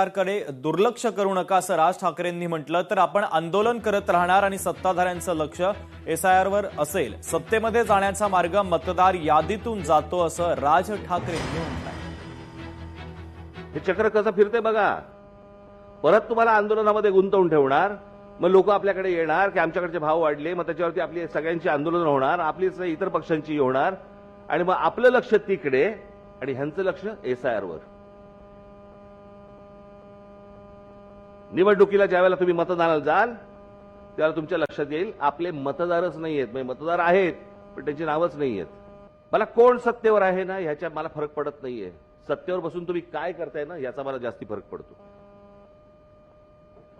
एसआयआरकडे दुर्लक्ष करू नका असं राज ठाकरेंनी म्हटलं. तर आपण आंदोलन करत राहणार आणि सत्ताधाऱ्यांचं लक्ष एसआयआरवर असेल. सत्तेमध्ये जाण्याचा मार्ग मतदार यादीतून जातो असं राज ठाकरेंनी म्हटलंय. हे चक्र कसं फिरते बघा. परत तुम्हाला आंदोलनामध्ये गुंतवून ठेवणार, मग लोक आपल्याकडे येणार की आमच्याकडचे भाव वाढले, मग त्याच्यावरती आपली सगळ्यांची आंदोलन होणार, आपलीच इतर पक्षांची होणार आणि मग आपलं लक्ष तिकडे आणि ह्यांचं लक्ष एसआयआरवर. निवडणुकीला ज्यावेळेला तुम्ही मतदानाला जाल त्यावेळेला तुमच्या लक्षात येईल आपले मतदारच नाहीयेत. म्हणजे मतदार आहेत पण त्यांची नावच नाहीयेत. मला कोण सत्तेवर आहे ना ह्याच्या मला फरक पडत नाहीये. सत्तेवर बसून तुम्ही काय करताय ना याचा मला जास्ती फरक पडतो.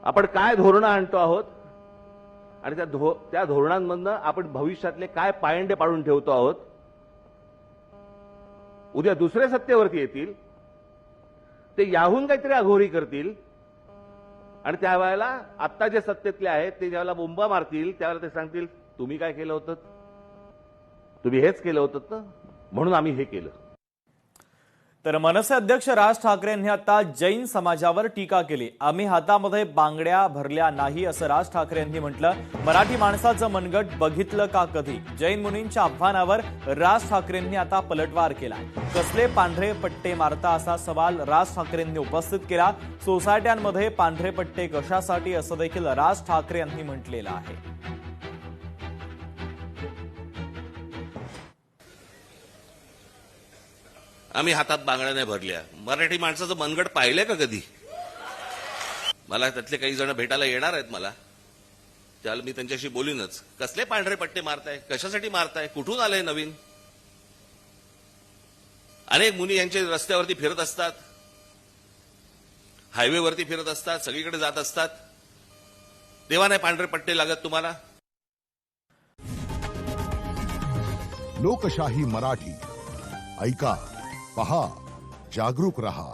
आपण काय धोरणं आणतो आहोत आणि त्या धोरणांमधनं आपण भविष्यातले काय पायंडे पाडून ठेवतो आहोत. उद्या दुसरे सत्तेवरती येतील, ते याहून काहीतरी अघोरी करतील आणि त्यावेळेला आत्ता जे सत्तेतले आहेत ते ज्यावेळेला बोंबा मारतील त्यावेळेला ते सांगतील तुम्ही काय केलं होतं, तुम्ही हेच केलं होतं ना म्हणून आम्ही हे केलं. तर मनसे अध्यक्ष राज ठाकरे यांनी आता जैन समाजावर टीका केली. आम्ही हातामध्ये बांगड्या भरल्या नाही असं राज ठाकरे यांनी म्हटलं. मराठी माणसाचं मनगट बघितलं का कधी? जैन मुनींच्या आव्हानावर राज ठाकरेंनी आता पलटवार केला. कसले पांढरे पट्टे मारता असा सवाल राज ठाकरेंनी उपस्थित केला. सोसायट्यांमध्ये पांढरे पट्टे कशासाठी असं देखील राज ठाकरे यांनी म्हटलेलं आहे. आम्ही हातात बांगड्या नाही भरल्या. मराठी माणसाचं मनगट पाहिलंय का कधी? मला त्यातले काही जण भेटायला येणार आहेत मला, त्याला मी त्यांच्याशी बोलीनच. कसले पांढरे पट्टे मारताय, कशासाठी मारताय, कुठून आलंय नवीन? अनेक मुनी यांचे रस्त्यावरती फिरत असतात, हायवेवरती फिरत असतात, सगळीकडे जात असतात. तेव्हा नाही पांढरे पट्टे लागत तुम्हाला? लोकशाही मराठी ऐका, पहा, जागरूक रहा.